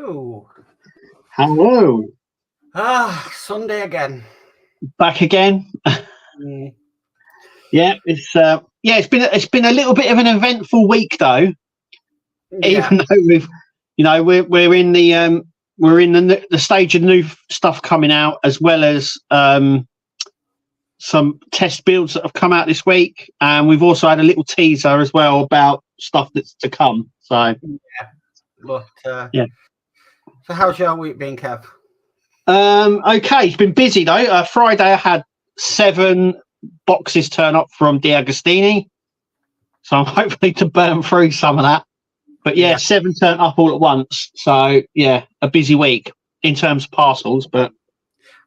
Hello. Hello. Sunday again. Back again. Yeah, it's been a little bit of an eventful week though. Yeah. Even though we're in the stage of new stuff coming out, as well as some test builds that have come out this week, and we've also had a little teaser as well about stuff that's to come. So yeah. So how's your week been, Kev? Okay, it's been busy though. Friday I had 7 boxes turn up from D'Agostini, so I'm hopefully to burn through some of that. But yeah, 7 turned up all at once. So yeah, a busy week in terms of parcels. But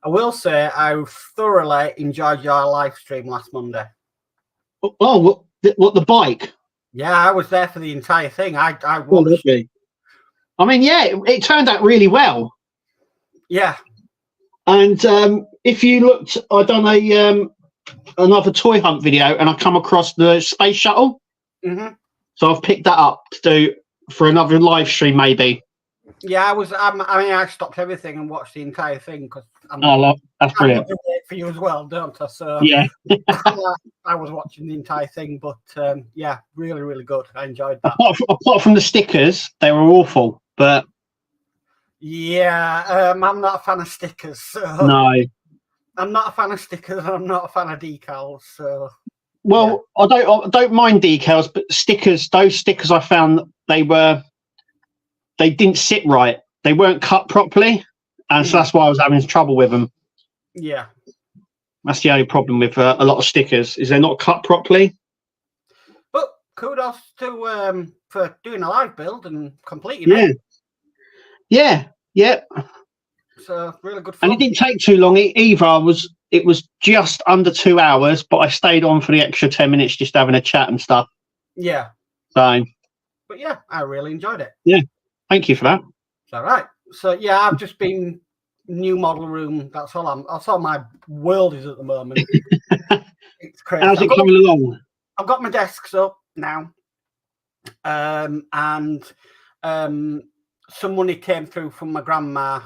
I will say I thoroughly enjoyed your live stream last Monday. Oh, what the bike? Yeah, I was there for the entire thing. I watched. I mean, yeah, it turned out really well. Yeah. And if you looked, I done another toy hunt video, and I come across the space shuttle. Mm-hmm. So I've picked that up to do for another live stream, maybe. Yeah, I stopped everything and watched the entire thing because that's brilliant for you as well, don't I? So yeah, I was watching the entire thing, but yeah, really, really good. I enjoyed that. Apart from the stickers, they were awful, but yeah, I'm not a fan of stickers. So no, I'm not a fan of stickers. And I'm not a fan of decals. So well, yeah. I don't mind decals, but stickers. Those stickers I found they didn't sit right. They weren't cut properly, and so that's why I was having trouble with them. Yeah, that's the only problem with a lot of stickers, is they're not cut properly. But kudos to for doing a live build and completing it. Yeah. So really good fun. And it didn't take too long either. It was just under 2 hours, but I stayed on for the extra 10 minutes just having a chat and stuff. Yeah. So. But yeah, I really enjoyed it. Yeah. Thank you for that. It's all right. So yeah, I've just been new model room. That's all my world is at the moment. It's crazy. How's it coming along? I've got my desks up now. And some money came through from my grandma.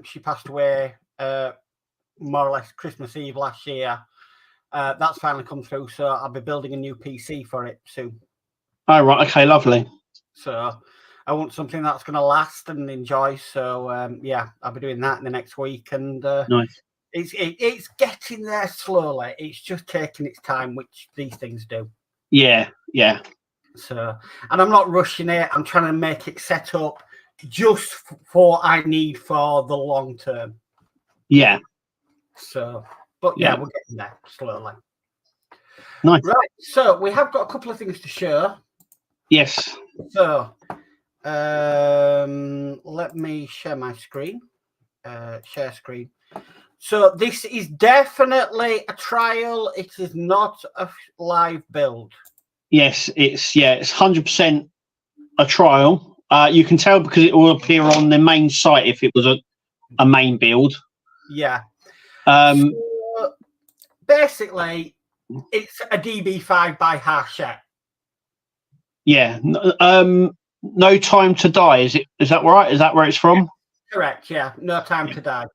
She passed away more or less Christmas Eve last year. That's finally come through, so I'll be building a new PC for it soon. Oh, right. Okay, lovely. So I want something that's going to last and enjoy. So yeah, I'll be doing that in the next week. And nice. It's getting there slowly. It's just taking its time, which these things do. Yeah. So, and I'm not rushing it. I'm trying to make it set up just for what I need for the long term. Yeah. So, but yeah, we're getting there slowly. Nice. Right. So we have got a couple of things to share. Yes. So, let me share my screen. Share screen. So this is definitely a trial. It is not a live build. Yes, it's 100% a trial. You can tell because it will appear on the main site if it was a main build. Yeah. So basically, it's a DB5 by Hachette. Yeah. No Time to Die. Is that right? Is that where it's from? Correct. Yeah. No Time to Die.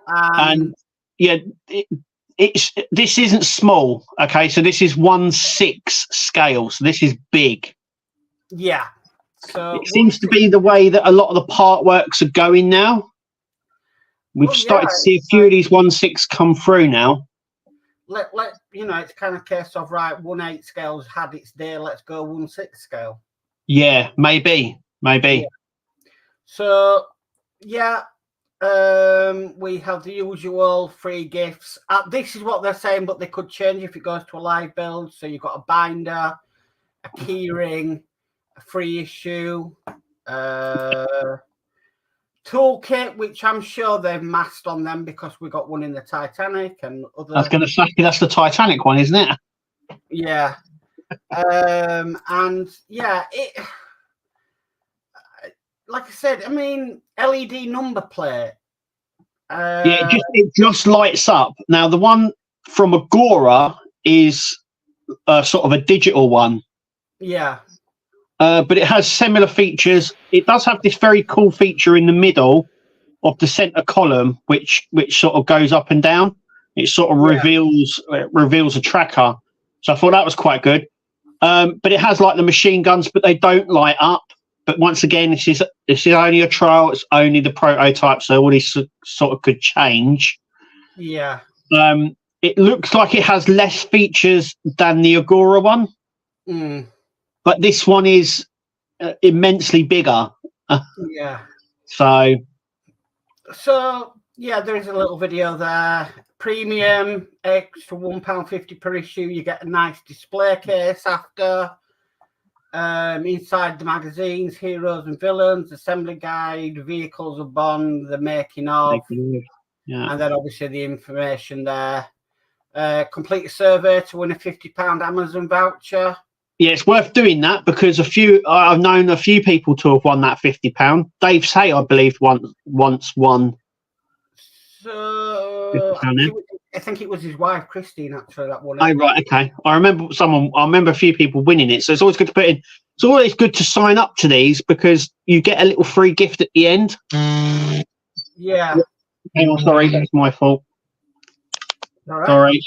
And yeah, this isn't small. Okay, so this is 1/6 scale. So this is big. Yeah. So it seems to be the way that a lot of the Partworks are going now. We've started to see a few of these 1/6 come through now. Let it's kind of case of right. 1/8 scale's had its day. Let's go 1/6 scale. Yeah, maybe. Yeah. So yeah. We have the usual free gifts. This is what they're saying, but they could change if it goes to a live build. So you've got a binder, a keyring, a free issue, toolkit, which I'm sure they've masked on them because we got one in the Titanic and other. I was going to say that's the Titanic one, isn't it? Yeah. And yeah, like I said, I mean, LED number plate. Yeah, it just lights up. Now, the one from Agora is sort of a digital one. Yeah. but it has similar features. It does have this very cool feature in the middle of the center column, which sort of goes up and down. It sort of reveals a tracker. So I thought that was quite good. But it has like the machine guns, but they don't light up. But once again, this is only a trial. It's only the prototype, so all these sort of could change. Yeah. It looks like it has less features than the Agora one, but this one is immensely bigger. Yeah. So yeah, there is a little video there. Premium extra £1.50 per issue. You get a nice display case after. Inside the magazines, heroes and villains, assembly guide, vehicles of Bond, the making of, and then obviously the information there. Complete a survey to win a £50 Amazon voucher. Yeah, it's worth doing that because I've known a few people to have won that £50. Dave Say, I believe, once won. So I think it was his wife, Christine, actually, that won it. Oh, right, okay. I remember a few people winning it. So it's always good to put in. It's always good to sign up to these because you get a little free gift at the end. Yeah. Hang on, sorry, that's my fault. All right. Sorry.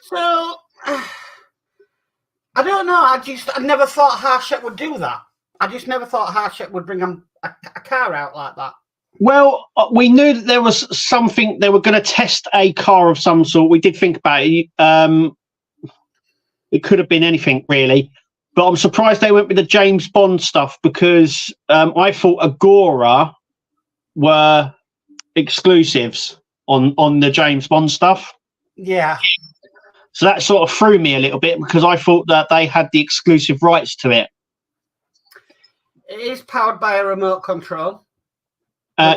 So I don't know. I never thought Harshek would do that. I just never thought Harshek would bring a car out like that. Well, we knew that there was something. They were going to test a car of some sort. We did think about it. It could have been anything, really. But I'm surprised they went with the James Bond stuff because I thought Agora were exclusives on the James Bond stuff. Yeah. So that sort of threw me a little bit because I thought that they had the exclusive rights to it. It is powered by a remote control.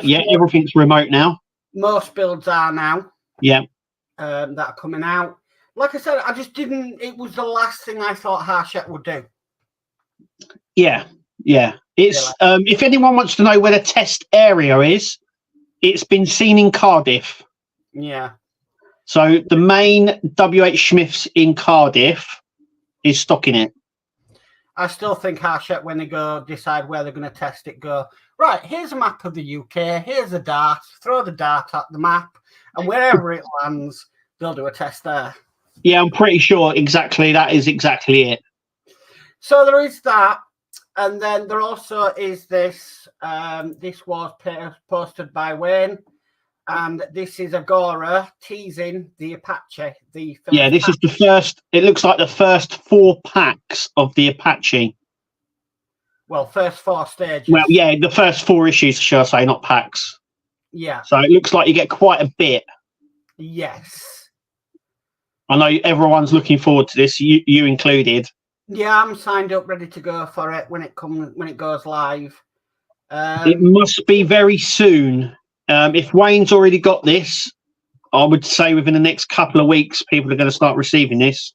Yeah, everything's remote now. Most builds are now. Yeah. That are coming out. Like I said, I just didn't. It was the last thing I thought Harshek would do. Yeah. It's if anyone wants to know where the test area is, it's been seen in Cardiff. Yeah. So the main WH Smiths in Cardiff is stocking it. I still think Harshek, when they decide where they're going to test it, go, right, here's a map of the UK, here's a dart, throw the dart at the map, and wherever it lands, they'll do a test there. Yeah, I'm pretty sure that is exactly it. So there is that, and then there also is this. This was posted by Wayne, and this is Agora teasing the Apache. This is the first. It looks like the first 4 packs of the Apache. Well, first 4 stages. Well, yeah, the first 4 issues, shall I say, not packs. Yeah. So it looks like you get quite a bit. Yes. I know everyone's looking forward to this, you included. Yeah, I'm signed up, ready to go for it when it goes live. It must be very soon. If Wayne's already got this, I would say within the next couple of weeks, people are going to start receiving this.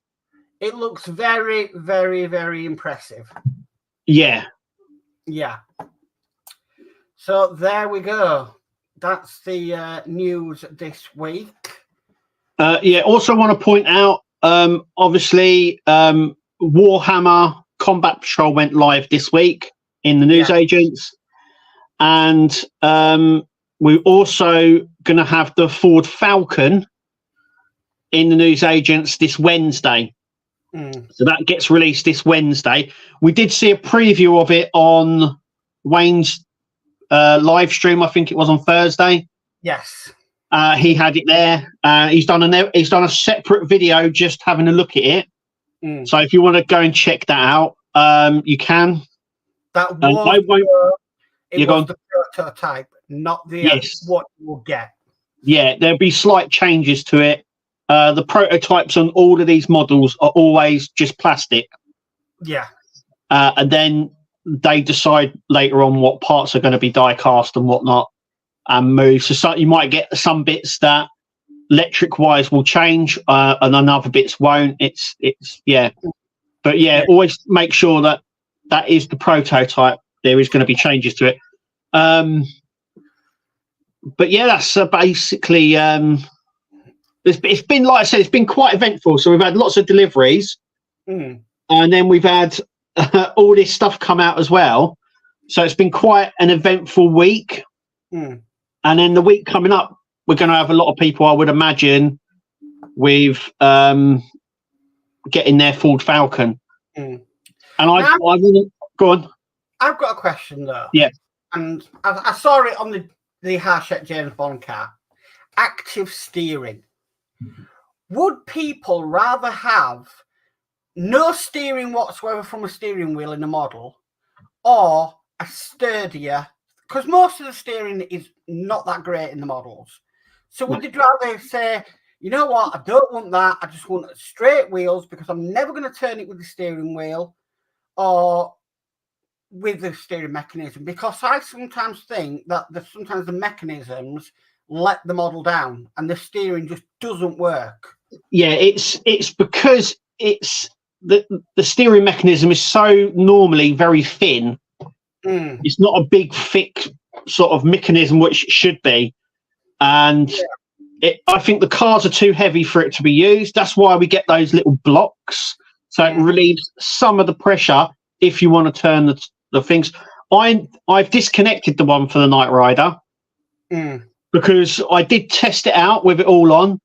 It looks very, very, very impressive. Yeah. Yeah. So there we go. That's the news this week. Also want to point out, obviously, Warhammer Combat Patrol went live this week in the newsagents. And we're also going to have the Ford Falcon in the newsagents this Wednesday. So that gets released this Wednesday. We did see a preview of it on Wayne's live stream. I think it was on Thursday. Yes. He had it there. He's done a separate video just having a look at it. So if you want to go and check that out, you can. That was the prototype, not the what you will get. Yeah, there'll be slight changes to it. The prototypes on all of these models are always just plastic. Yeah. And then they decide later on what parts are going to be die cast and whatnot and move. So you might get some bits that electric wise will change and other bits won't. It's But always make sure that is the prototype. There is going to be changes to it. But yeah, that's basically it's been, like I said, it's been quite eventful. So we've had lots of deliveries, and then we've had all this stuff come out as well. So it's been quite an eventful week. And then the week coming up, we're going to have a lot of people, I would imagine, with getting their Ford Falcon. And I really, go on. I've got a question though. Yeah. And I saw it on the Harshett James Bond car. Active steering. Would people rather have no steering whatsoever from a steering wheel in a model, or a sturdier? Because most of the steering is not that great in the models. So would you rather say, you know what, I don't want that, I just want straight wheels because I'm never going to turn it with the steering wheel or with the steering mechanism? Because I sometimes think that sometimes the mechanisms let the model down and the steering just doesn't work. Yeah, it's because it's the steering mechanism is so normally very thin. It's not a big thick sort of mechanism, which it should be. And I think the cars are too heavy for it to be used. That's why we get those little blocks. So it relieves some of the pressure if you want to turn the things. I've disconnected the one for the Knight Rider because I did test it out with it all on,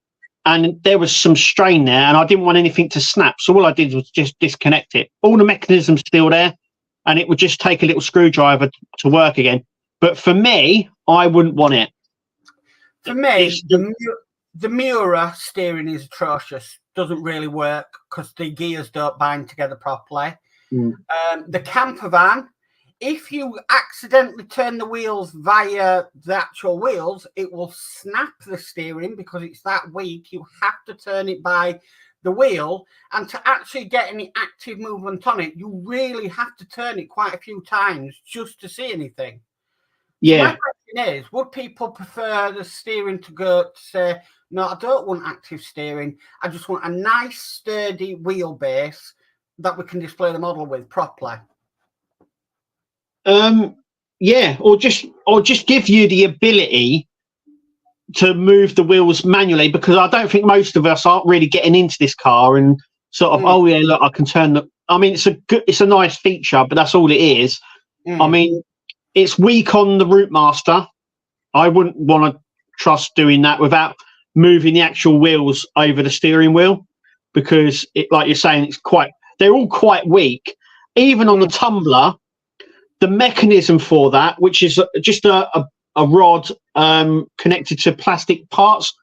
and there was some strain there, and I didn't want anything to snap. So all I did was just disconnect it. All the mechanism's still there, and it would just take a little screwdriver to work again. But for me, I wouldn't want it. For me, the Miura steering is atrocious. Doesn't really work because the gears don't bind together properly. The camper van, if you accidentally turn the wheels via the actual wheels, it will snap the steering because it's that weak. You have to turn it by the wheel, and to actually get any active movement on it, you really have to turn it quite a few times just to see anything. So my question is, would people prefer the steering to go to say, no, I don't want active steering, I just want a nice sturdy wheelbase that we can display the model with properly? Or just give you the ability to move the wheels manually, because I don't think most of us aren't really getting into this car and sort of look, I can turn I mean, it's a nice feature, but that's all it is. I mean, it's weak on the Route Master. I wouldn't want to trust doing that without moving the actual wheels over the steering wheel, because like you're saying, they're all quite weak. Even on the Tumbler, the mechanism for that, which is just a rod connected to plastic parts,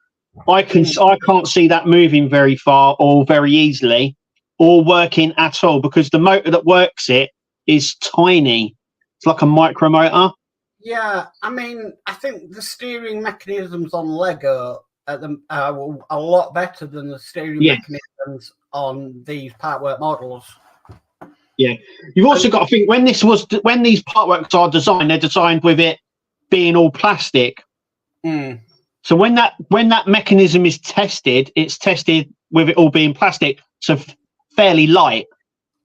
I can't see that moving very far or very easily or working at all, because the motor that works it is tiny. It's like a micro motor. Yeah, I mean, I think the steering mechanisms on Lego are a lot better than the steering mechanisms on these Partwork models. Yeah, you've also got to think when these Partworks are designed, they're designed with it being all plastic. So when that mechanism is tested, it's tested with it all being plastic, so fairly light.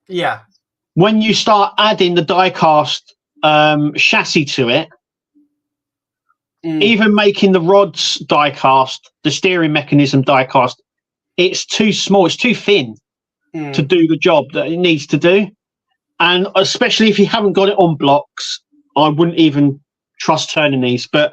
Yeah. When you start adding the die-cast chassis to it, even making the rods die-cast, the steering mechanism die-cast, it's too small, it's too thin to do the job that it needs to do. And especially if you haven't got it on blocks, I wouldn't even trust turning these. But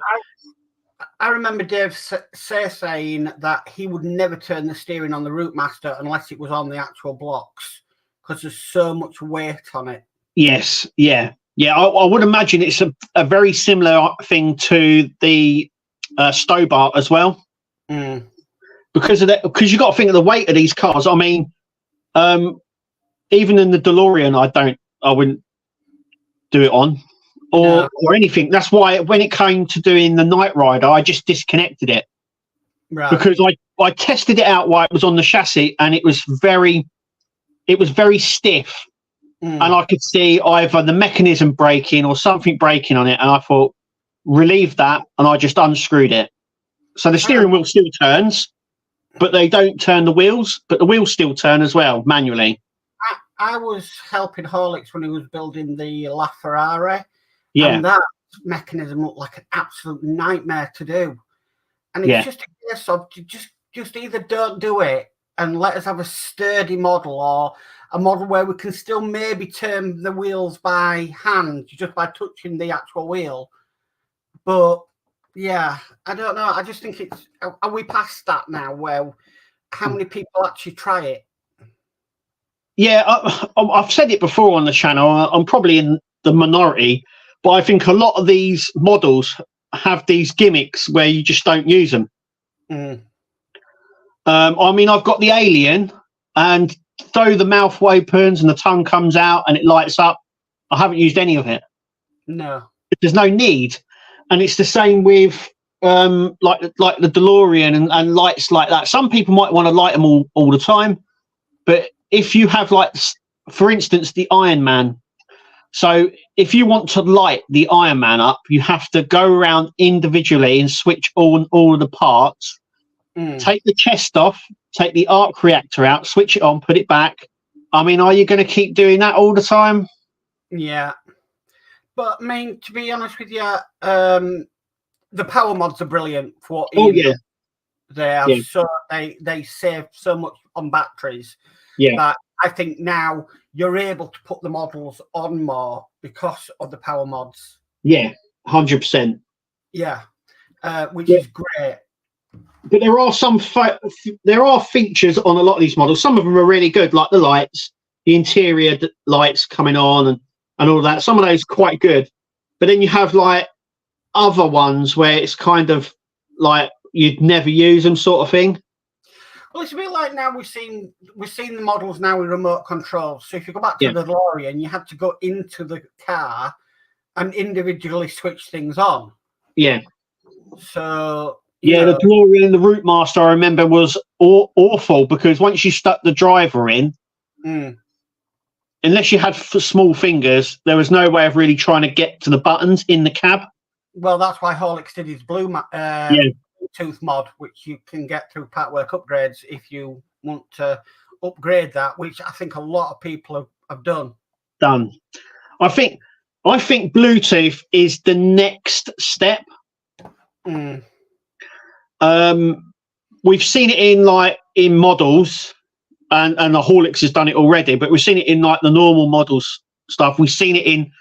I remember Dave saying that he would never turn the steering on the Route Master unless it was on the actual blocks, because there's so much weight on it. Yes, yeah. I would imagine it's a very similar thing to the Stobart as well, because of that. Because you got to think of the weight of these cars. I mean, even in the DeLorean, I wouldn't do it on or anything. That's why when it came to doing the Knight Rider, I just disconnected it, because I tested it out while it was on the chassis, and it was very stiff. And I could see either the mechanism breaking or something breaking on it. And I thought, relieve that. And I just unscrewed it. So the steering wheel still turns, but they don't turn the wheels. But the wheels still turn as well, manually. I was helping Horlicks when he was building the LaFerrari. Yeah. And that mechanism looked like an absolute nightmare to do. And it's just a case of just either don't do it and let us have a sturdy model, or a model where we can still maybe turn the wheels by hand, just by touching the actual wheel. But yeah, I don't know. I just think it's, are we past that now where how many people actually try it? Yeah, I've said it before on the channel. I'm probably in the minority, but I think a lot of these models have these gimmicks where you just don't use them. I mean, I've got the Alien, and though the mouth opens and the tongue comes out and it lights up, I haven't used any of it. No. There's no need. And it's the same with like the DeLorean and lights like that. Some people might want to light them all the time, but if you have, like, for instance, the Iron Man. So if you want to light the Iron Man up, you have to go around individually and switch on all of the parts, take the chest off, take the arc reactor out, switch it on, put it back. I mean, are you going to keep doing that all the time? Yeah. But I mean, to be honest with you, the power mods are brilliant for what they are. So they save so much on batteries. Yeah. That I think now you're able to put the models on more because of the power mods. Yeah, 100%. Yeah, which is great. But there are features on a lot of these models. Some of them are really good, like the lights, the interior lights coming on and all that. Some of those are quite good. But then you have, like, other ones where it's kind of like you'd never use them, sort of thing. Well, it's a bit like now we've seen the models now with remote control. So if you go back to the DeLorean, you had to go into the car and individually switch things on. Yeah. So the DeLorean, the Route Master, I remember, was awful because once you stuck the driver in, unless you had small fingers, there was no way of really trying to get to the buttons in the cab. Well, that's why Horlicks did his Bluetooth mod, which you can get through Partwork upgrades if you want to upgrade that, which I think a lot of people have done. I think Bluetooth is the next step. We've seen it in models, and the Horlicks has done it already, but we've seen it in, like, the normal models stuff. We've seen it in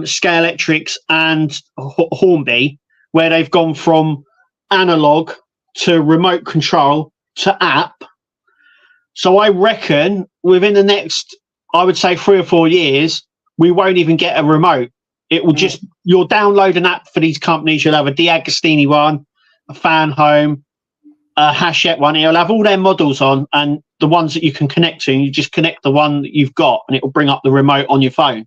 Scale Electrics and Hornby, where they've gone from analog to remote control to app. So I reckon within the next, I would say 3 or 4 years, we won't even get a remote. It will just, you'll download an app for these companies. You'll have a D'Agostini one, a Fan Home, a Hachette one. It'll have all their models on, and the ones that you can connect to, and you just connect the one that you've got and it will bring up the remote on your phone.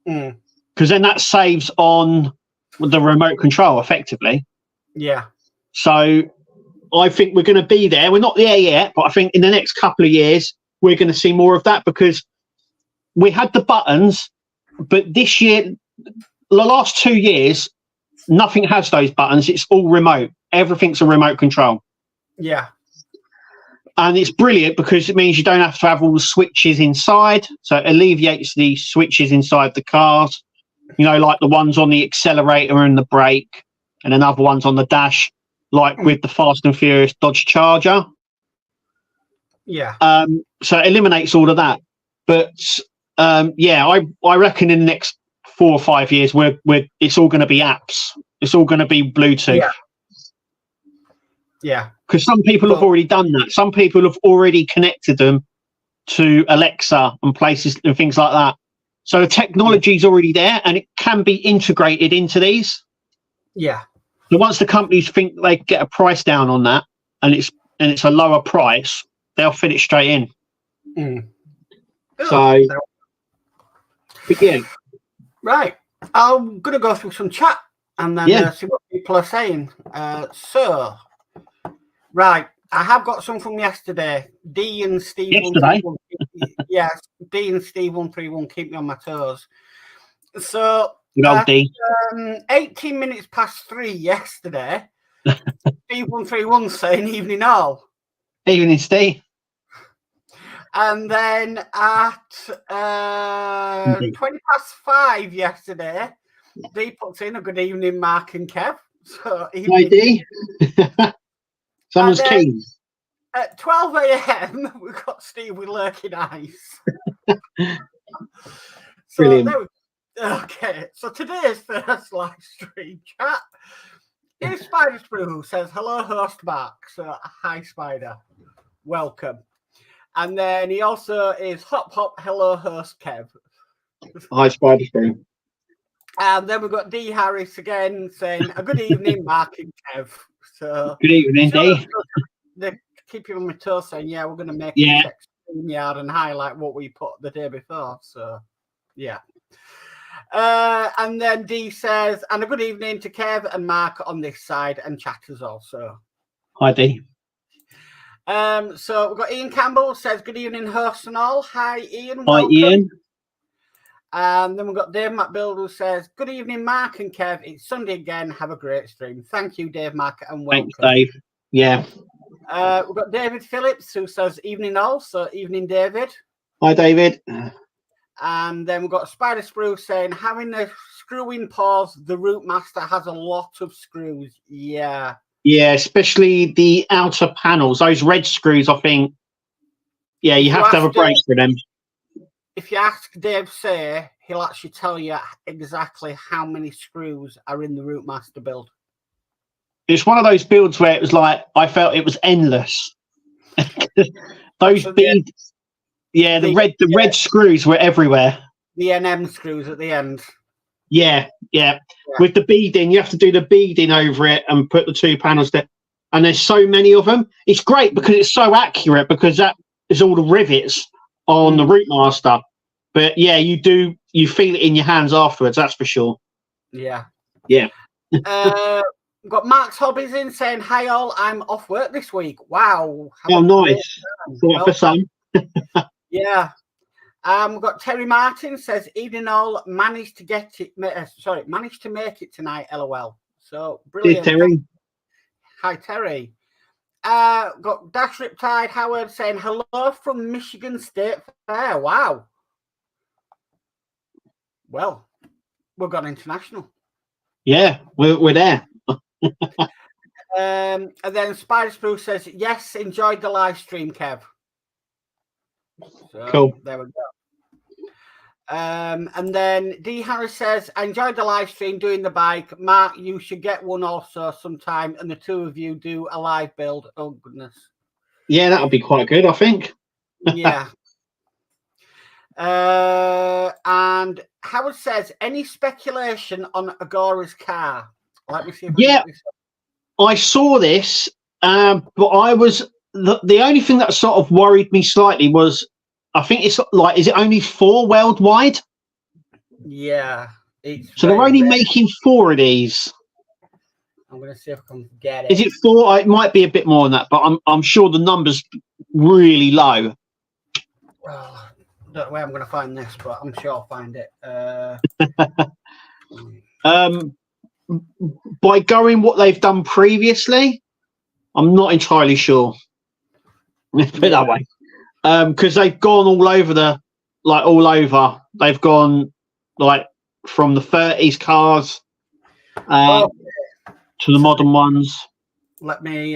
Because then that saves on the remote control effectively. Yeah. So I think we're going to be there. We're not there yet, but I think in the next couple of years, we're going to see more of that, because we had the buttons, but this year, the last 2 years, nothing has those buttons. It's all remote. Everything's a remote control. Yeah. And it's brilliant because it means you don't have to have all the switches inside. So it alleviates the switches inside the cars, you know, like the ones on the accelerator and the brake, and then other ones on the dash, like with the Fast and Furious Dodge Charger. Yeah. So it eliminates all of that. But I reckon in the next 4 or 5 years, it's all going to be apps. It's all going to be Bluetooth. Yeah. Because some people have already done that. Some people have already connected them to Alexa and places and things like that. So the technology is already there, and it can be integrated into these. Yeah. So once the companies think they get a price down on that, and it's a lower price, they'll fit it straight in. So, begin. Right. I'm going to go through some chat and then see what people are saying. Right. I have got some from yesterday. D and Steve. Yesterday? Yes. D and Steve 131 keep me on my toes. So, 18 minutes past 3 yesterday, Steve 131 saying evening all. Evening, Steve. And then at 20 past 5 yesterday, D puts in a good evening, Mark and Kev. So hi, D. Someone's keen. At 12 a.m, we've got Steve with lurking eyes. So Brilliant. there we go. Okay, so today's first live stream chat is Spider Sprue, who says, hello, host Mark. So, hi, Spider. Welcome. And then he also is Hop Hop, hello, host Kev. Hi, Spider Sprue. And then we've got D Harris again saying, a good evening, Mark and Kev. So, Good evening, D. They keep you on my toes saying, yeah, we're going to make Yeah. a check StreamYard and highlight what we put the day before. So, yeah. And then D says, and a good evening to Kev and Mark on this side and chatters also. Hi, D. So we've got Ian Campbell says, good evening, hosts and all. Hi, Ian. Hi, Welcome. Ian. And then we've got Dave McBuild who says, good evening, Mark and Kev. It's Sunday again. Have a great stream. Thank you, Dave Mark, and welcome. Thanks, Dave. Yeah. We've got David Phillips who says, evening all. So evening, David. Hi, David. And then we've got Spider Sprue saying, having the screw-in pause, the Root Master has a lot of screws. Yeah. Yeah, especially the outer panels. Those red screws, I think. Yeah, you have to have a break for them. If you ask Dave Say, he'll actually tell you exactly how many screws are in the Root Master build. It's one of those builds where it was like, I felt it was endless. Those big... Yeah, the red screws were everywhere. The NM screws at the end. Yeah. With the beading, you have to do the beading over it and put the two panels there. And there's so many of them. It's great because it's so accurate because that is all the rivets on the Root Master. But yeah, you feel it in your hands afterwards, that's for sure. Yeah. Yeah. We've got Mark's Hobbies in saying, hi all, I'm off work this week. Wow. Oh, nice. For some. Yeah. We've got Terry Martin says, evening all, managed to make it tonight, LOL. So brilliant. Cheers, Terry. Hi, Terry. Got Dash Riptide Howard saying, hello from Michigan State Fair. Wow. Well, we've gone international. Yeah, we're there. And then Spider Sprue says, yes, enjoyed the live stream, Kev. So, cool. There we go. And then D Harris says, I enjoyed the live stream doing the bike. Mark, you should get one also sometime, and the two of you do a live build. Oh, goodness. Yeah, that'll be quite good, I think. Yeah. And Howard says, any speculation on Agora's car? Let me see if I saw this, but I was the only thing that sort of worried me slightly was I think it's like, is it only 4 worldwide? Yeah. So they're only making 4 of these. I'm going to see if I can get it. Is it 4? It might be a bit more than that, but I'm sure the number's really low. Well, I don't know where I'm going to find this, but I'm sure I'll find it. By going what they've done previously, I'm not entirely sure. Let's put it that way. Because they've gone all over They've gone like from the 30s cars to the modern ones. Let me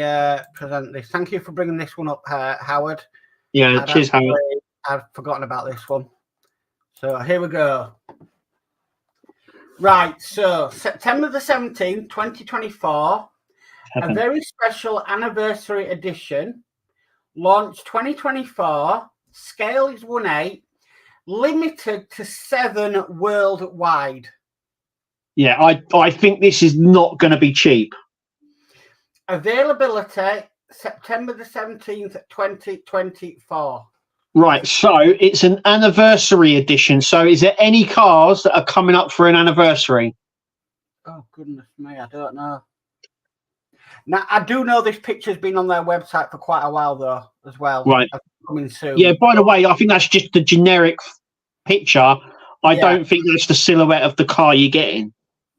present this. Thank you for bringing this one up, Howard. Yeah, cheers, Howard. I've forgotten about this one. So here we go. Right, so September the 17th, 2024, a very special anniversary edition. Launch 2024, scale is 1/8, limited to 7 worldwide. Yeah, I think this is not going to be cheap. Availability September the 17th, 2024. Right, so it's an anniversary edition. So is there any cars that are coming up for an anniversary? Oh, goodness me, I don't know. Now, I do know this picture's been on their website for quite a while, though, as well. Right. Coming soon. Yeah, by the way, I think that's just the generic picture. I don't think that's the silhouette of the car you're getting.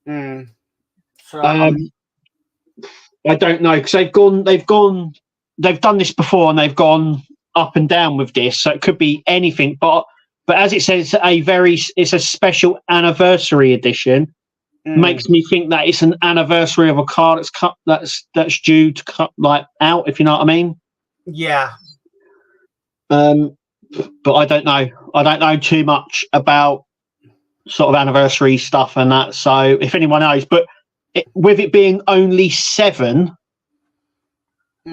So, I don't know, because they've done this before and they've gone up and down with this, so it could be anything. But as it says, it's a special anniversary edition. Makes me think that it's an anniversary of a car that's due to cut out, if you know what I mean. Yeah. but I don't know. I don't know too much about sort of anniversary stuff and that. So if anyone knows, but with it being only 7, I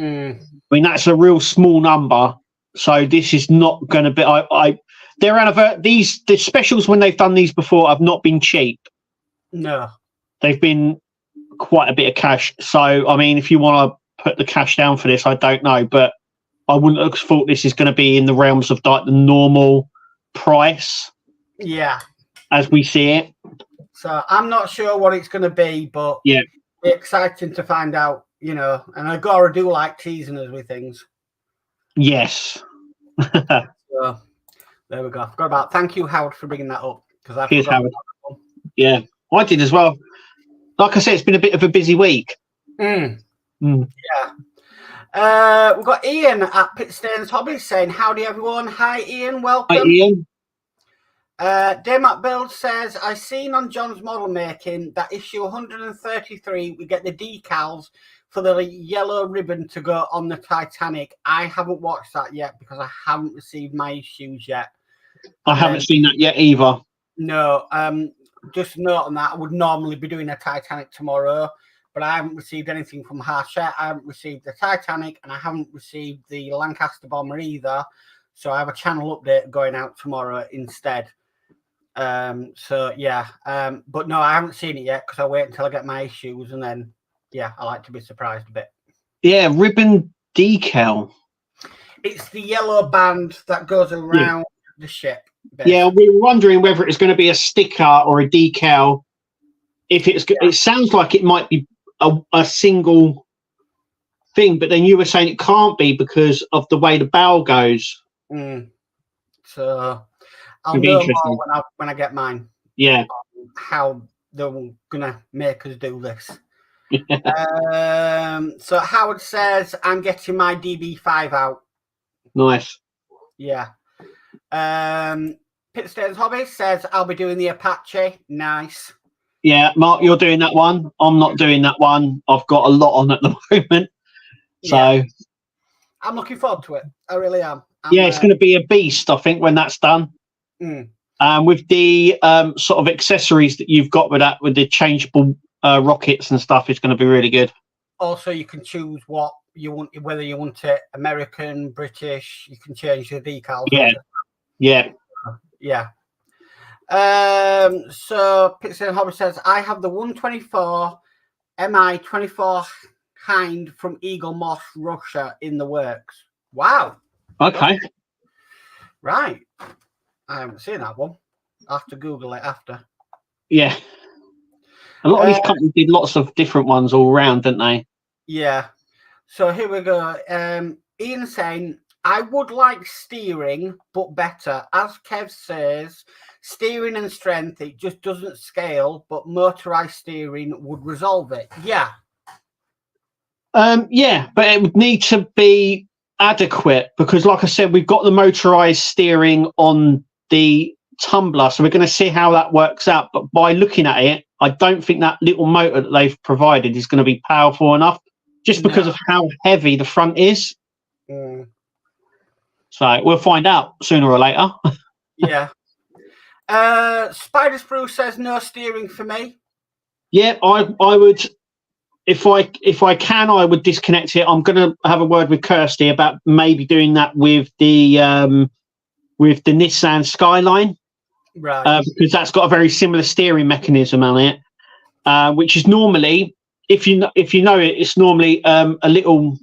mean that's a real small number. So this is not going to be. The specials when they've done these before have not been cheap. No, they've been quite a bit of cash. So I mean, if you want to put the cash down for this, I don't know, but I wouldn't have thought this is going to be in the realms of like the normal price. Yeah, as we see it. So I'm not sure what it's going to be, but yeah, it's exciting to find out. You know, and Agora do like teasing us with things. Yes. So there we go. I forgot about. Thank you, Howard, for bringing that up because I forgot. Howard. Yeah, I did as well. Like I said, it's been a bit of a busy week. Yeah. We've got Ian at Pitstains Hobbies saying, "Howdy, everyone. Hi, Ian. Welcome." Hi, Ian. Daymat Build says, "I seen on John's model making that issue 133 we get the decals for the yellow ribbon to go on the Titanic. I haven't watched that yet because I haven't received my issues yet. I haven't seen that yet either. No, just note on that. I would normally be doing a Titanic tomorrow, but I haven't received anything from Hachette. I haven't received the Titanic, and I haven't received the Lancaster bomber either. So I have a channel update going out tomorrow instead. So yeah, but no, I haven't seen it yet because I wait until I get my issues, and then yeah, I like to be surprised a bit. Yeah, ribbon decal. It's the yellow band that goes around the ship. Basically. Yeah, we were wondering whether it's going to be a sticker or a decal. If it sounds like it might be a single thing, but then you were saying it can't be because of the way the bow goes. So I'll know more when I get mine. Yeah, how they're gonna make us do this. So Howard says, "I'm getting my DB5 out." Nice. Yeah. Pitstains Hobby says, "I'll be doing the Apache." Nice. Yeah, Mark, you're doing that one. I'm not doing that one. I've got a lot on at the moment. So I'm looking forward to it. I really am. It's going to be a beast, I think, when that's done. With the sort of accessories that you've got with that, with the changeable rockets and stuff, it's going to be really good. Also, you can choose what you want, whether you want it American, British. You can change the decals. Yeah. So Pittston Hobby says, "I have the 124 MI 24 Hind from Eagle Moss, Russia in the works." Wow. Okay. Right. I haven't seen that one. I'll have to Google it after. Yeah. A lot of these companies did lots of different ones all around, didn't they? Yeah. So here we go. Ian saying, "I would like steering, but better. As Kev says, steering and strength, it just doesn't scale, but motorized steering would resolve it." Yeah. Yeah, but it would need to be adequate because, like I said, we've got the motorized steering on the Tumbler, so we're going to see how that works out. But by looking at it, I don't think that little motor that they've provided is going to be powerful enough, just because of how heavy the front is. So we'll find out sooner or later. Yeah. Spider Sprue says no steering for me. Yeah, I would. If I can, I would disconnect it. I'm going to have a word with Kirsty about maybe doing that with the Nissan Skyline, right? Because that's got a very similar steering mechanism on it, which is normally, if you know it, it's normally a little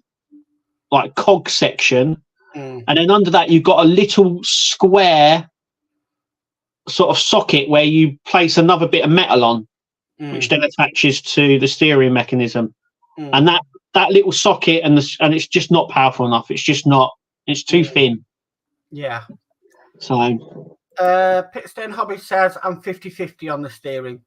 like cog section, and then under that you've got a little square sort of socket where you place another bit of metal on. Which then attaches to the steering mechanism, and that little socket and it's just not powerful enough. It's just not. It's too thin. Yeah. So, Pitstone Hobby says I'm 50-50 on the steering.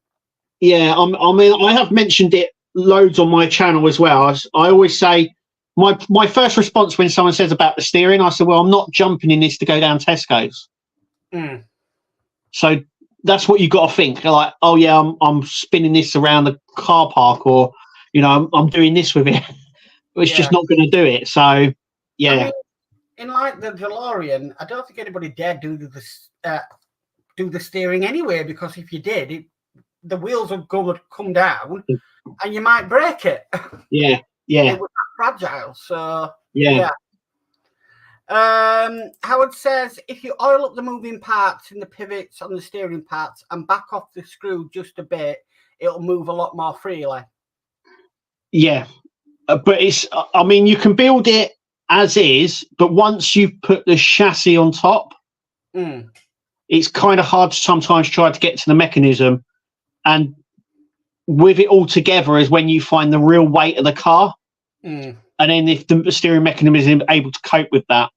Yeah, I mean, I have mentioned it loads on my channel as well. I always say my first response when someone says about the steering, I said, "Well, I'm not jumping in this to go down Tesco's." So. That's what you got to think. Like, oh yeah, I'm spinning this around the car park, or I'm doing this with it. It's just not going to do it. So, yeah. in like the DeLorean, I don't think anybody dared do the steering anyway, because if you did, the wheels would come down and you might break it. Yeah, yeah. It was fragile, so yeah. Howard says, if you oil up the moving parts in the pivots on the steering parts and back off the screw just a bit, it'll move a lot more freely. Yeah, but I mean, you can build it as is, but once you put the chassis on top, it's kind of hard to sometimes try to get to the mechanism. And with it all together is when you find the real weight of the car. And then if the steering mechanism is able to cope with that.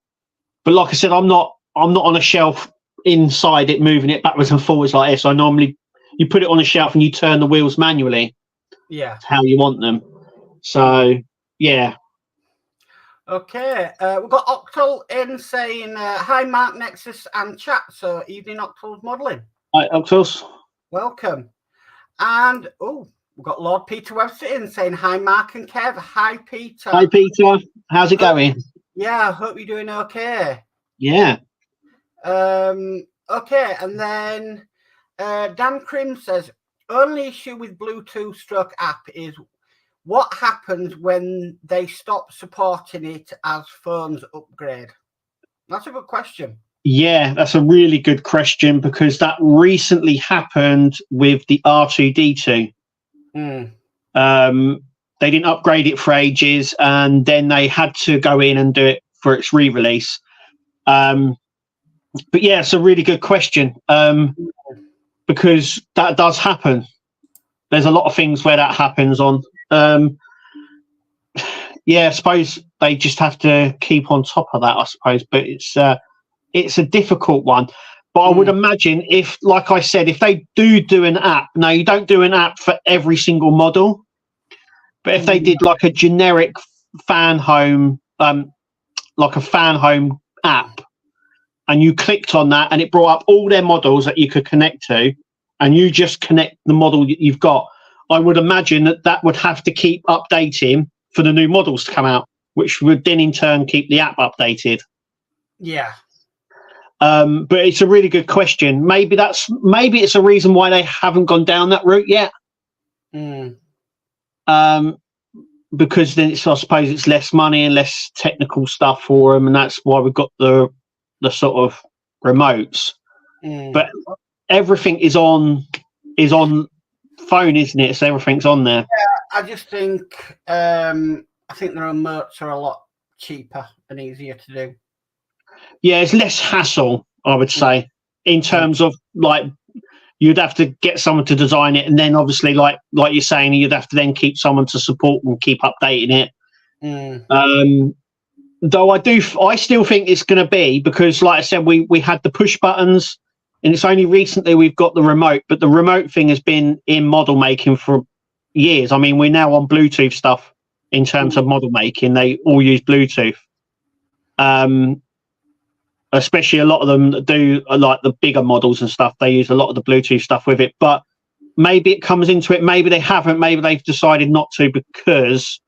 But like I said, I'm not on a shelf inside it, moving it backwards and forwards like this. I normally, you put it on a shelf and you turn the wheels manually. Yeah. How you want them. So, yeah. Okay. We've got Octal in saying, hi, Mark, Nexus, and chat. So, evening, Octal's modelling. Hi, Octals. Welcome. And, we've got Lord Peter Webster in saying, hi, Mark and Kev. Hi, Peter. Hi, Peter. How's it going? Yeah, I hope you're doing okay. Yeah. Okay, and then Dan Krim says, only issue with Bluetooth stroke app is what happens when they stop supporting it as phones upgrade? That's a good question. Yeah, that's a really good question, because that recently happened with the R2D2. They didn't upgrade it for ages, and then they had to go in and do it for its re-release. But yeah, it's a really good question, because that does happen. There's a lot of things where that happens on. Yeah, I suppose they just have to keep on top of that, I suppose. But it's a difficult one. But I would imagine if, like I said, if they do an app, now you don't do an app for every single model, but if they did like a generic fan home, like a fan home app, and you clicked on that and it brought up all their models that you could connect to, and you just connect the model that you've got, I would imagine that would have to keep updating for the new models to come out, which would then in turn keep the app updated. Yeah. But it's a really good question. Maybe it's a reason why they haven't gone down that route yet. Because then I suppose it's less money and less technical stuff for them, and that's why we've got the sort of remotes. But everything is on phone, isn't it? So everything's on there. Yeah, I just think I think the remotes are a lot cheaper and easier to do. Yeah, it's less hassle, I would say, in terms of like you'd have to get someone to design it, and then obviously like you're saying, you'd have to then keep someone to support and keep updating it. Though I still think it's going to be, because like I said, we had the push buttons, and it's only recently we've got the remote, but the remote thing has been in model making for years. I mean, we're now on Bluetooth stuff in terms of model making. They all use Bluetooth. Especially a lot of them that do like the bigger models and stuff, they use a lot of the Bluetooth stuff with it. But maybe it comes into it, maybe they haven't, maybe they've decided not to, because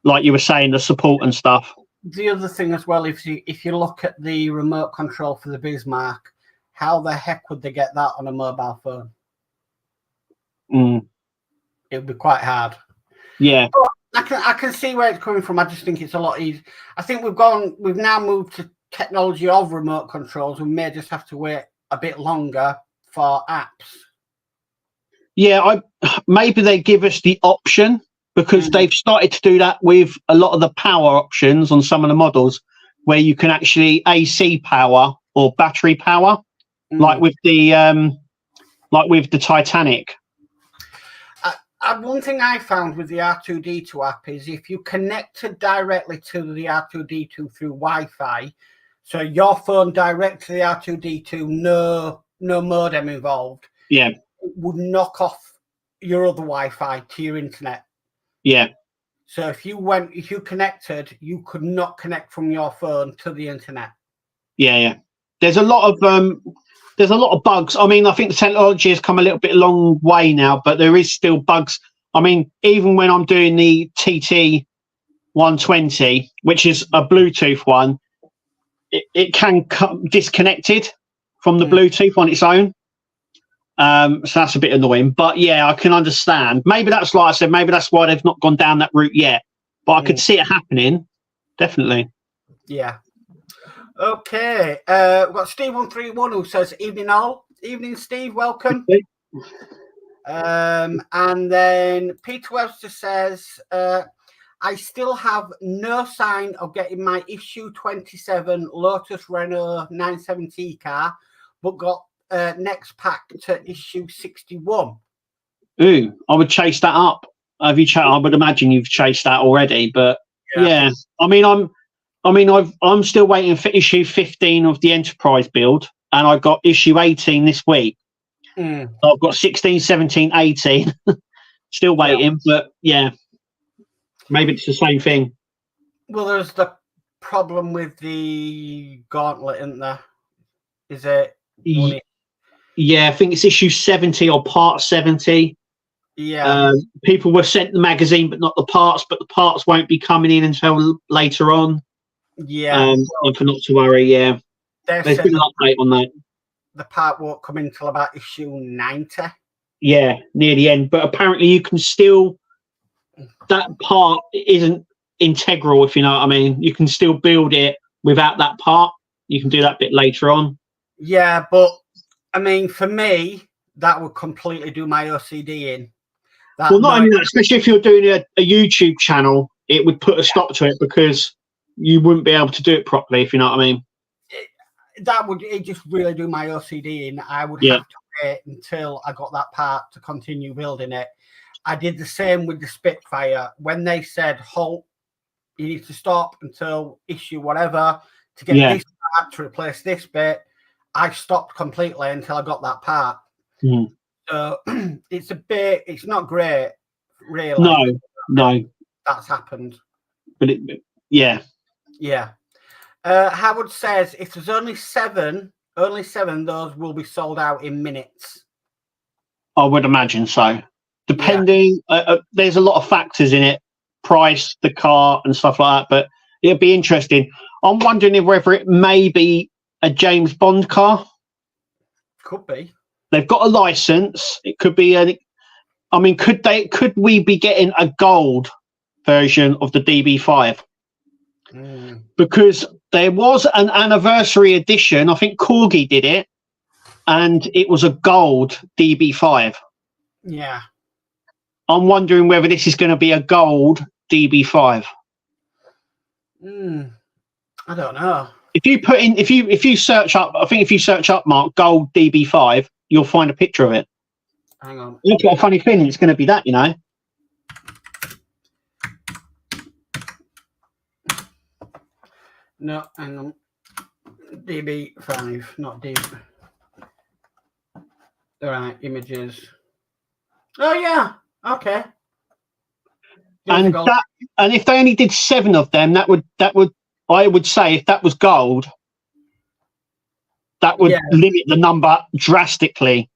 like you were saying, the support and stuff. The other thing as well, if you look at the remote control for the Bismarck, how the heck would they get that on a mobile phone? It would be quite hard. Yeah. But I can see where it's coming from. I just think it's a lot easier. I think we've now moved to technology of remote controls. We may just have to wait a bit longer for apps. Yeah, maybe they give us the option, because they've started to do that with a lot of the power options on some of the models, where you can actually AC power or battery power, like with the Titanic. One thing I found with the R2D2 app is if you connected directly to the R2D2 through Wi-Fi, so your phone direct to the R2D2, no modem involved, it would knock off your other Wi-Fi to your internet. Yeah. So if you connected, you could not connect from your phone to the internet. Yeah. There's a lot of bugs. I mean, I think the technology has come a little bit long way now, but there is still bugs. I mean, even when I'm doing the TT 120, which is a Bluetooth one, it can come disconnected from the Bluetooth on its own. So that's a bit annoying. But yeah, I can understand. Maybe that's like I said. Maybe that's why they've not gone down that route yet. But I could see it happening. Definitely. Yeah. Okay. We've got Steve131 who says, "Evening all. Evening, Steve. Welcome." Okay. And then Peter Webster says, "I still have no sign of getting my issue 27 Lotus Renault 970 car, but got next pack to issue 61." Ooh, I would chase that up. I would imagine you've chased that already, but yeah. I'm still waiting for issue 15 of the Enterprise build, and I got issue 18 this week. So I've got 16, 17, 18. Still waiting, but yeah, maybe it's the same thing. Well, there's the problem with the gauntlet, isn't there? Is it? Yeah, I think it's issue 70 or part 70. Yeah. People were sent the magazine, but not the parts. But the parts won't be coming in until later on. Yeah. And for not to worry. Yeah, there's been an update on that. The part won't come in until about issue 90. Yeah, near the end. But apparently, you can still. That part isn't integral, if you know what I mean. You can still build it without that part. You can do that bit later on. Yeah, but I mean, for me, that would completely do my OCD in. Well, not only that, especially if you're doing a YouTube channel, it would put a stop to it because you wouldn't be able to do it properly, if you know what I mean. It just really do my OCD in. I would have to wait until I got that part to continue building it. I did the same with the Spitfire. When they said, halt, you need to stop until issue whatever to get this part to replace this bit, I stopped completely until I got that part. So it's not great, really. No. That's happened. But yeah. Howard says if there's only seven, those will be sold out in minutes. I would imagine so. Depending, there's a lot of factors in it, price, the car, and stuff like that. But it'd be interesting. I'm wondering whether it may be a James Bond car. Could be. They've got a license. It could be could we be getting a gold version of the DB5? Because there was an anniversary edition. I think Corgi did it, and it was a gold DB5. Yeah. I'm wondering whether this is going to be a gold DB5. I don't know. If you search up, I think if you search up, Mark, gold DB5, you'll find a picture of it. Hang on. I've got a funny feeling it's going to be that, you know. No, hang on. DB5, not DB. All right, images. Oh yeah. Okay. And if they only did 7 of them, that would I would say if that was gold, that would limit the number drastically.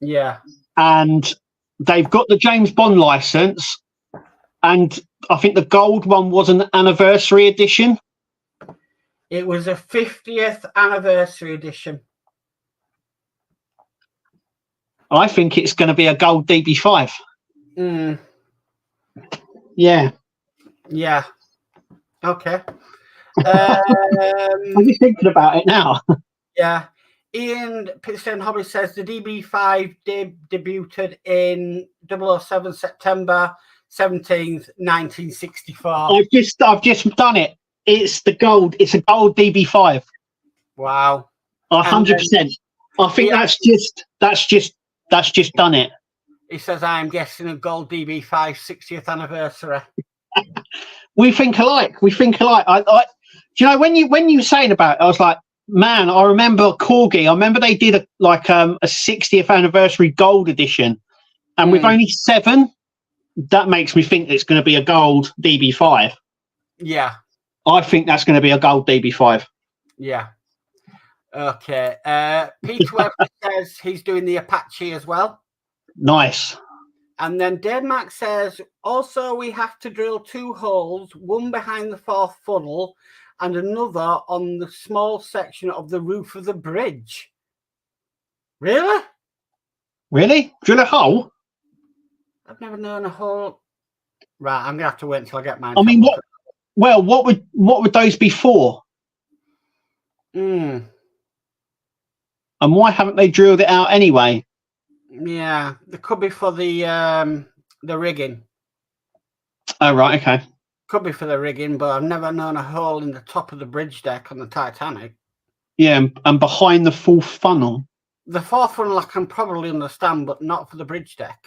Yeah. And they've got the James Bond license, and I think the gold one was an anniversary edition. It was a 50th anniversary edition. I think it's going to be a gold DB5. Yeah. Yeah. Okay. I'm just thinking about it now. Yeah. Ian Pittston Hobby says the DB5 debuted in 007 September 17th, 1964. I've just done it. It's the gold. It's a gold DB5. Wow. 100%. I think that's just done it. He says, I'm guessing a gold DB5 60th anniversary. We think alike. I do you know when you were saying about it, I was like, man, I remember Corgi. I remember they did a 60th anniversary gold edition, and with only 7, that makes me think it's going to be a gold DB5. Yeah. I think that's going to be a gold DB5. Yeah. Okay. Peter Webber says he's doing the Apache as well. Nice. And then Denmark says, also we have to drill 2 holes, one behind the 4th funnel and another on the small section of the roof of the bridge. Really? Really? Drill a hole? I've never known a hole. Right, I'm gonna have to wait until I get mine. I mean, what? Well, what would those be for? Hmm. And why haven't they drilled it out anyway? Yeah, they could be for the rigging. Oh, right, okay. Could be for the rigging, but I've never known a hole in the top of the bridge deck on the Titanic. Yeah, and behind the fourth funnel. The fourth funnel I can probably understand, but not for the bridge deck.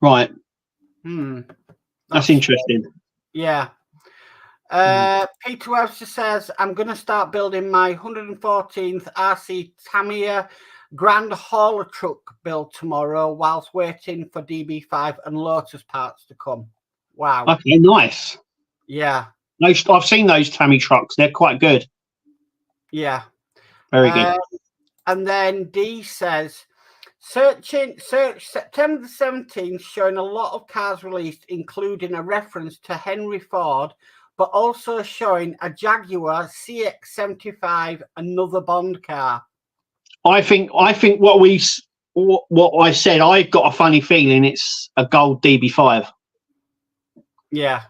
Right. That's interesting. Yeah. Peter Webster says, I'm going to start building my 114th RC Tamiya Grand Hauler truck build tomorrow whilst waiting for DB5 and Lotus parts to come. Wow. Okay, nice. Yeah. I've seen those Tammy trucks. They're quite good. Yeah. Very good. And then D says, search September the 17th, showing a lot of cars released, including a reference to Henry Ford, but also showing a Jaguar CX-75, another Bond car. I think what I said, I got a funny feeling it's a gold DB5. Yeah.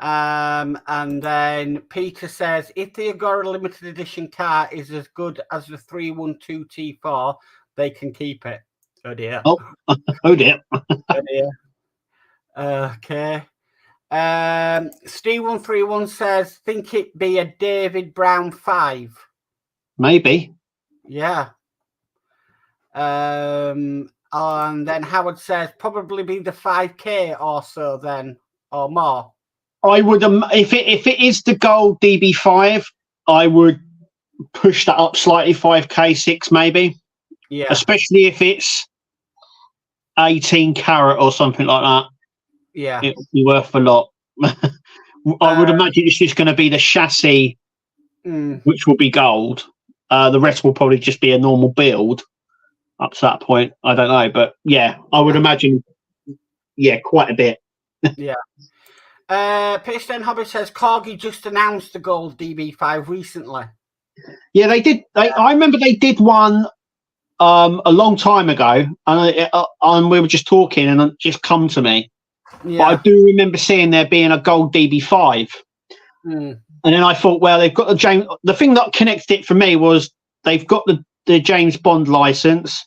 And then Peter says, if the Agora limited edition car is as good as the 312 T4, they can keep it. Oh dear. Oh dear. Oh dear. Okay. Steve 131 says, think it be a David Brown 5. Maybe. Yeah. And then Howard says, probably be the 5K or so then, or more. I would, if it is the gold DB5, I would push that up slightly, 5K, 6 maybe. Yeah. Especially if it's 18 carat or something like that. Yeah. It would be worth a lot. I would imagine it's just going to be the chassis, which will be gold. The rest will probably just be a normal build up to that point. I don't know. But yeah, I would imagine, quite a bit. Yeah. Pitchden Hobby says Corgi just announced the gold DB5 recently. Yeah, they did. I remember they did one a long time ago, and we were just talking, and it just come to me. Yeah. But I do remember seeing there being a gold DB5, and then I thought, well, they've got the James. The thing that connected it for me was they've got the James Bond license.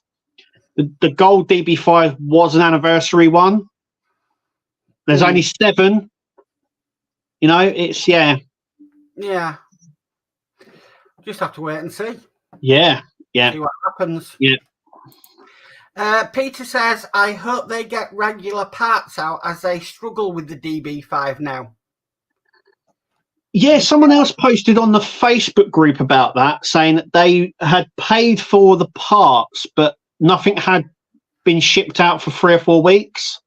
The gold DB5 was an anniversary one. There's only 7. You know, it's yeah. Just have to wait and see. Yeah. See what happens. Yeah. Peter says, I hope they get regular parts out as they struggle with the DB5 now. Yeah, someone else posted on the Facebook group about that, saying that they had paid for the parts, but nothing had been shipped out for 3 or 4 weeks.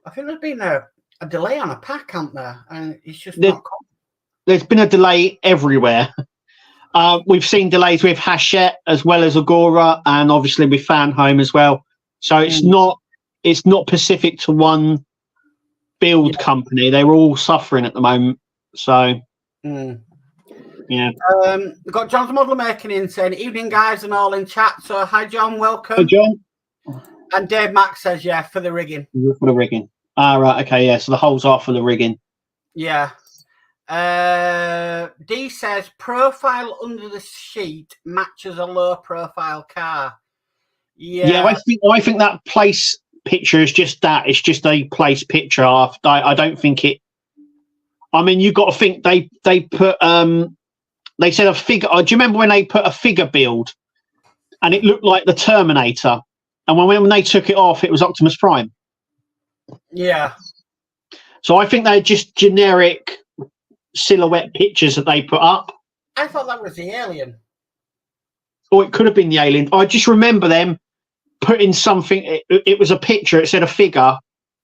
I think there's been a delay on a pack, hasn't there? And it's just not come. There's been a delay everywhere. We've seen delays with Hachette as well as Agora, and obviously with Fan Home as well. So it's not specific to one build company. They're all suffering at the moment. So yeah. We've got John's Model Making in saying, evening guys and all in chat. So hi John, welcome. Hi John. And Dave Mack says, yeah, for the rigging. For the rigging. Right, okay, yeah. So the holes are for the rigging. Yeah. D says profile under the sheet matches a low profile car. Yeah, I think that place picture is just that. It's just a place picture. I don't think it. I mean, you got to think they put they said a figure. Do you remember when they put a figure build, and it looked like the Terminator, and when they took it off, it was Optimus Prime. Yeah. So I think they're just generic silhouette pictures that they put up. I thought that was the Alien. Or it could have been the Alien. I just remember them putting something. It was a picture. It said a figure,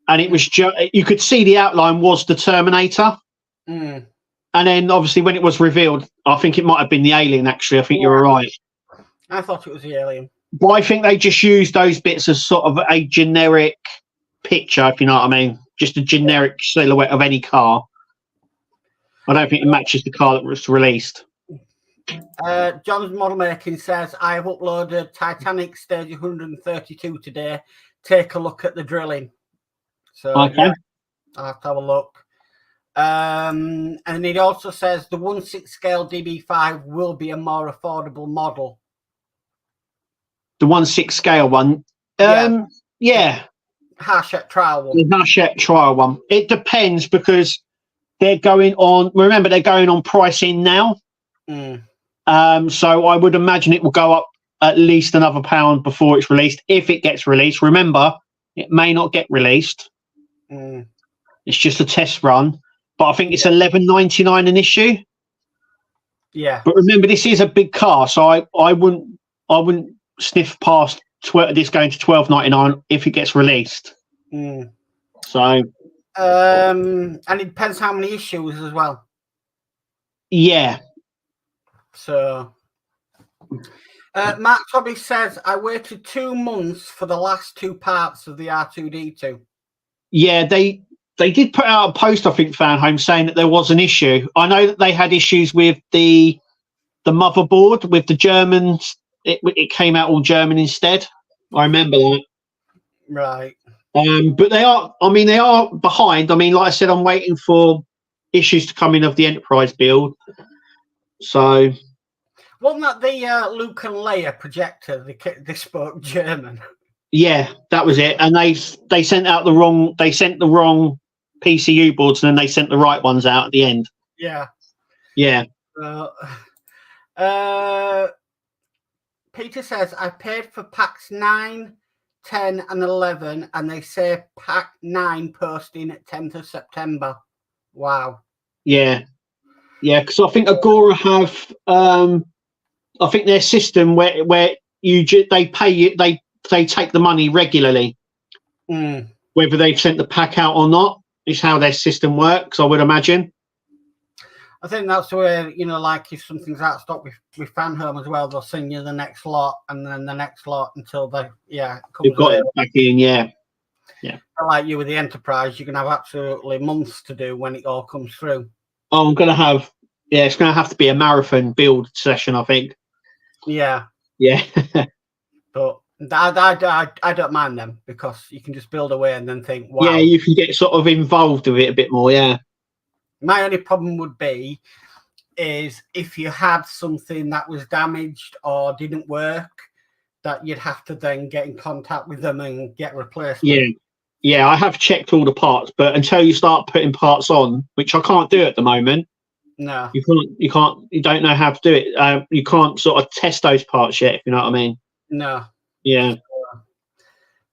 and it was you could see the outline was the Terminator. And then obviously when it was revealed, I think it might have been the Alien. Actually, I think you were right. I thought it was the Alien. But I think they just used those bits as sort of a generic picture, if you know what I mean. Just a generic silhouette of any car. I don't think it matches the car that was released. John's Model Making says, I have uploaded Titanic Stage 132 today. Take a look at the drilling. So, Okay. yeah, I'll have to have a look. And it also says the 1/6 scale DB5 will be a more affordable model. The 1/6 scale one. Yeah. Hachette trial one. The Hachette trial one. It depends because they're going on. Remember, they're going on pricing now. So I would imagine it will go up at least another £1 before it's released. If it gets released, remember, it may not get released. It's just a test run, but I think it's $11.99 an issue. Yeah. But remember, this is a big car, so I wouldn't sniff past this going to $12.99 if it gets released. So. And it depends how many issues as well. Yeah. So, Mark Tobby says, I waited 2 months for the last 2 parts of the R2D2. Yeah, they did put out a post, I think, Fan Home, saying that there was an issue. I know that they had issues with the motherboard, with the Germans. It came out all German instead. I remember that. Right. But they are behind. I mean, like I said, I'm waiting for issues to come in of the Enterprise build. So. Wasn't that the Luke and Leia projector? They spoke German. Yeah, that was it. And they sent out the wrong. They sent the wrong PCU boards, and then they sent the right ones out at the end. Yeah. Yeah. Peter says, I paid for packs 9, 10, and 11, and they say pack 9 posting at 10th of September. Wow. Yeah. Yeah, because I think Agora have. I think their system where they pay you, they take the money regularly, whether they've sent the pack out or not is how their system works. I would imagine. I think that's where, like if something's out of stock with Fan Home as well, they'll send you the next lot and then the next lot until you've got it back in. Yeah. Like you with the Enterprise, you can have absolutely months to do when it all comes through. Oh, I'm gonna have. Yeah, it's gonna have to be a marathon build session, I think. Yeah. But I don't mind them because you can just build away and then think, wow. Yeah, you can get sort of involved with it a bit more, yeah. My only problem would be is if you had something that was damaged or didn't work, that you'd have to then get in contact with them and get replaced. Yeah, I have checked all the parts, but until you start putting parts on, which I can't do at the moment. No, you don't know how to do it. You can't sort of test those parts yet, if you know what I mean. No. Yeah.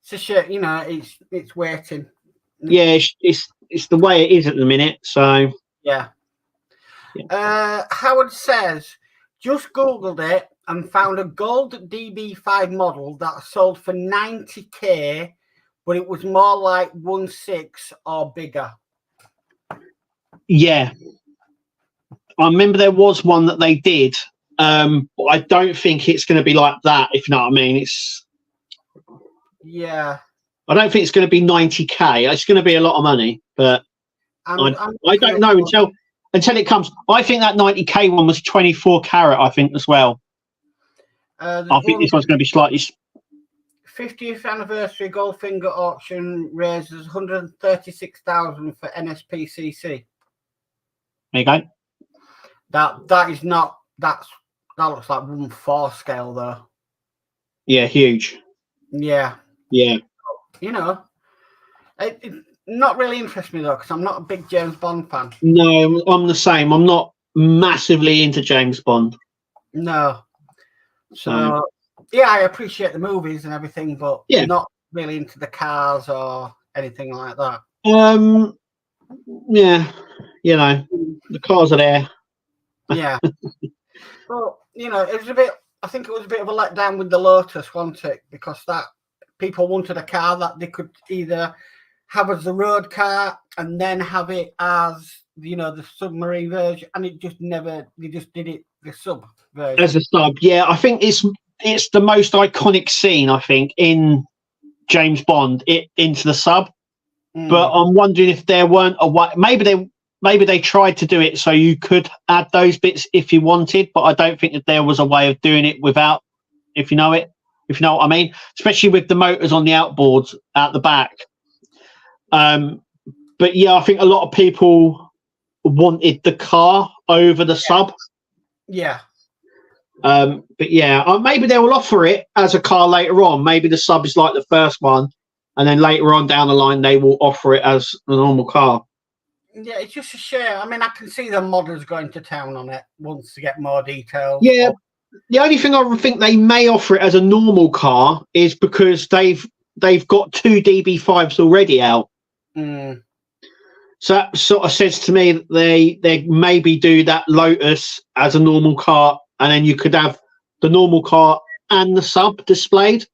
It's a shit, it's waiting. Yeah, it's the way it is at the minute. So yeah. Howard says, just Googled it and found a gold DB5 model that sold for 90k, but it was more like 1/6 or bigger. Yeah. I remember there was one that they did. But I don't think it's going to be like that, if you know what I mean. Yeah. I don't think it's going to be 90k. It's going to be a lot of money, but I don't know until it comes. I think that 90k one was 24 carat, I think, as well. I think this one's going to be slightly. 50th anniversary Goldfinger auction raises 136,000 for NSPCC. There you go. That is not. That looks like 1/4 scale though. Yeah, huge. Yeah. Yeah. It not really interests me though because I'm not a big James Bond fan. No, I'm the same. I'm not massively into James Bond. No. So yeah, I appreciate the movies and everything, but not really into the cars or anything like that. Yeah, the cars are there. Yeah. But it was a bit. I think it was a bit of a letdown with the Lotus, wasn't it? Because that people wanted a car that they could either have as the road car and then have it as the submarine version, and it just never. They just did it the sub version as a sub. Yeah, I think it's the most iconic scene. I think in James Bond, into the sub. But I'm wondering if there weren't maybe maybe they tried to do it so you could add those bits if you wanted, but I don't think that there was a way of doing it without, if you know what I mean, especially with the motors on the outboards at the back. But yeah, I think a lot of people wanted the car over the sub. Yeah. But yeah, maybe they will offer it as a car later on. Maybe the sub is like the first one, and then later on down the line they will offer it as a normal car. Yeah, it's just a shame. I mean, I can see the modders going to town on it once to get more details. Yeah, the only thing I think they may offer it as a normal car is because they've got 2 DB5s already out. So that sort of says to me that they maybe do that Lotus as a normal car, and then you could have the normal car and the sub displayed.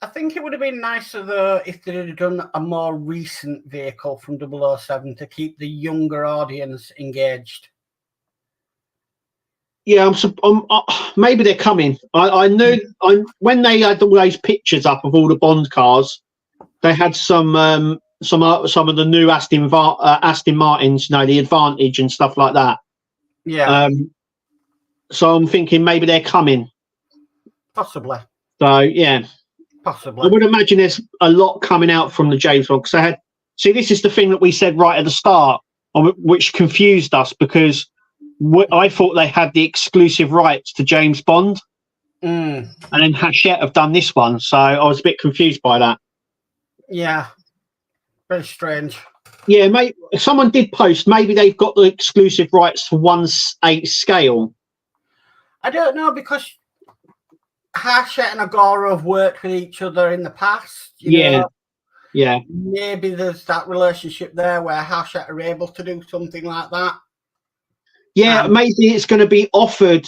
I think it would have been nicer, though, if they had done a more recent vehicle from 007 to keep the younger audience engaged. Yeah, maybe they're coming. I knew when they had all those pictures up of all the Bond cars, they had some of the new Aston Martins, the Advantage and stuff like that. Yeah. So I'm thinking maybe they're coming. Possibly. So yeah. Possibly. I would imagine there's a lot coming out from the James Bond, because this is the thing that we said right at the start, which confused us, because I thought they had the exclusive rights to James Bond, and then Hachette have done this one, so I was a bit confused by that. Yeah, very strange. Yeah, mate. Someone did post maybe they've got the exclusive rights for 1/8 scale. I don't know, because Hachette and Agora have worked with each other in the past. You know? Yeah. Maybe there's that relationship there where Hachette are able to do something like that. Yeah, maybe it's going to be offered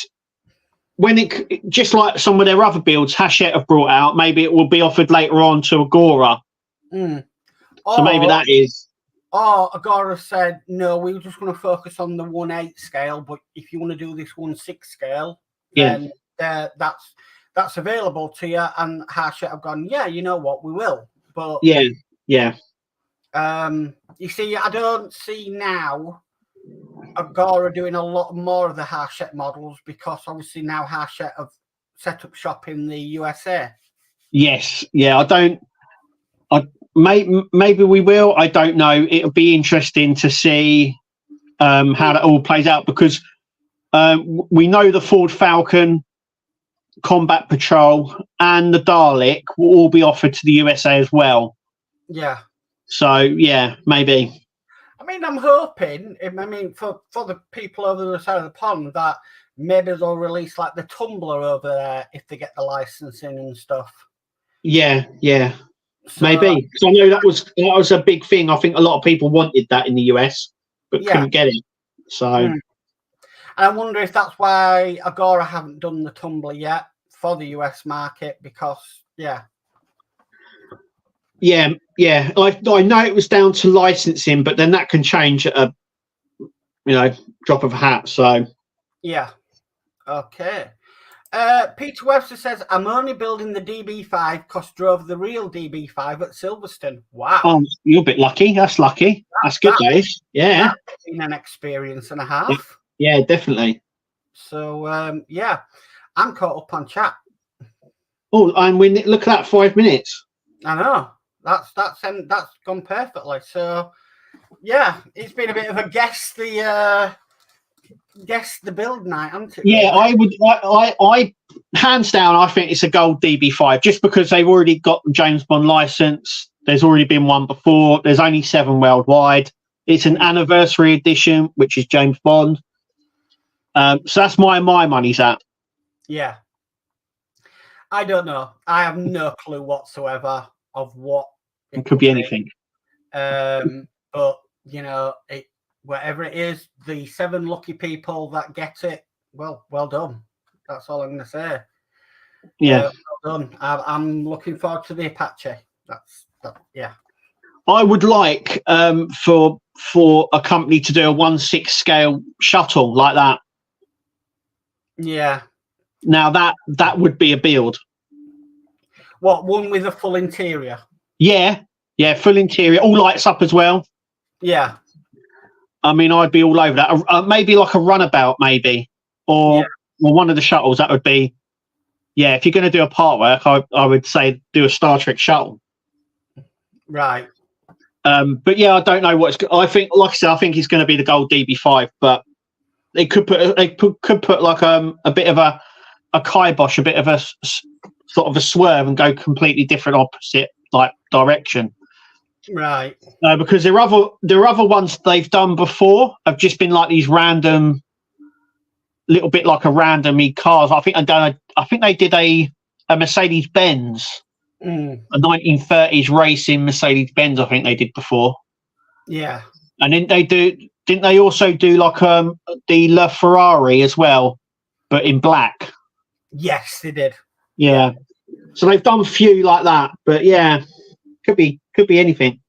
when it, just like some of their other builds Hachette have brought out. Maybe it will be offered later on to Agora. So maybe that is. Or Agora said, no, we were just going to focus on the 1/8 scale, but if you want to do this 1/6 scale, then that's available to you. And Hachette have gone, yeah, you know what, we will. But yeah. You see, I don't see now Agora doing a lot more of the Hachette models, because obviously now Hachette have set up shop in the USA. Yes, yeah. Maybe we will. I don't know. It'll be interesting to see how that all plays out, because we know the Ford Falcon, Combat Patrol, and the Dalek will all be offered to the USA as well. Yeah. So yeah, maybe. I mean, I'm hoping. For the people over the side of the pond, that maybe they'll release like the Tumbler over there if they get the licensing and stuff. Yeah. So, maybe. So I know that was a big thing. I think a lot of people wanted that in the US, but couldn't get it. So. And I wonder if that's why Agora haven't done the Tumbler yet for the US market, because Yeah. I know it was down to licensing, but then that can change at a drop of a hat. So yeah. Okay. Peter Webster says, I'm only building the DB5 because drove the real DB5 at Silverstone. Wow. Oh, you're a bit lucky. That's lucky. That's good, Dave. Yeah. That's been an experience and a half. Yeah, definitely. So, I'm caught up on chat. Oh, and look at that, 5 minutes. I know. That's gone perfectly. So, yeah, it's been a bit of a guess the build night, hasn't it? Yeah, I hands down, I think it's a gold DB5, just because they've already got the James Bond license. There's already been one before. There's only 7 worldwide. It's an anniversary edition, which is James Bond. So that's my money's at. Yeah. I don't know. I have no clue whatsoever of what it could be anything. But whatever it is, the 7 lucky people that get it, well done. That's all I'm going to say. Yeah, well done. I'm looking forward to the Apache. Yeah. I would like for a company to do a 1/6 scale shuttle like that. Yeah. Now that would be a build. What, one with a full interior? Yeah, full interior, all lights up as well. Yeah. I mean, I'd be all over that. Maybe like a runabout, maybe, or one of the shuttles. That would be, yeah. If you're going to do a Partwork, I would say do a Star Trek shuttle. Right. But yeah, I don't know what's. I think, like I said, I think it's going to be the gold DB5, but they could put like a bit of a kibosh, a bit of a sort of a swerve, and go completely different opposite like direction. Right. Because there are other ones they've done before have just been like these random, little bit like a randomy cars. I think they did a Mercedes Benz, a 1930s racing Mercedes Benz. I think they did before. Yeah. And then didn't they also do like the La Ferrari as well, but in black? Yes, they did. Yeah. So they've done a few like that, but yeah, could be anything.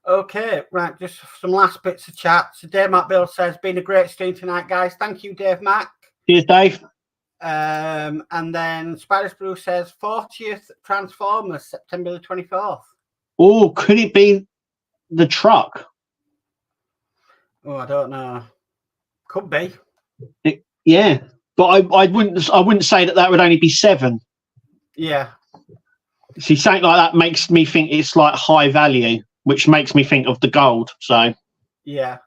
Okay, right. Just some last bits of chat. So Dave Mac Bill says, "Been a great stream tonight, guys. Thank you, Dave Mac." Cheers, Dave. And then Spiders Brew says 40th Transformers, September the 24th. Oh, could it be the truck? Oh, I don't know. Could be. Yeah, but I wouldn't say that would only be 7. Yeah. See, something like that makes me think it's like high value, which makes me think of the gold. So yeah.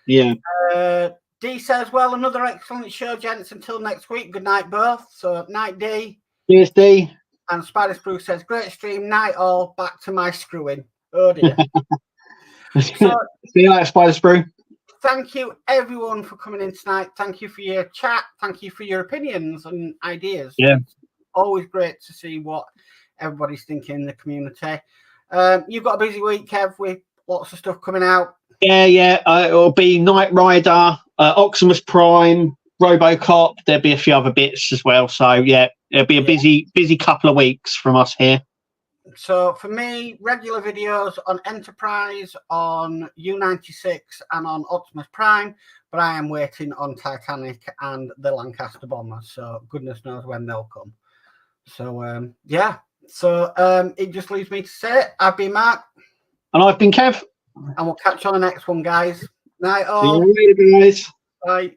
D says, "Well, another excellent show, gents. Until next week. Good night, both." So night, D. Cheers, D. And Spider Spruce says, "Great stream. Night all. Back to my screwing." Oh dear. So, see you later, Spider Sprue. Thank you, everyone, for coming in tonight. Thank you for your chat. Thank you for your opinions and ideas. Yeah. It's always great to see what everybody's thinking in the community. You've got a busy week, Kev, with lots of stuff coming out. Yeah. It'll be Knight Rider, Optimus Prime, RoboCop. There'll be a few other bits as well. So yeah, it'll be a busy couple of weeks from us here. So for me, regular videos on Enterprise, on U-96 and on Optimus Prime, but I am waiting on Titanic and the Lancaster bomber, so goodness knows when they'll come. So yeah, so it just leaves me to say I've been Mark. And I've been Kev. And we'll catch you on the next one, guys. Night all. See you later, guys. Bye.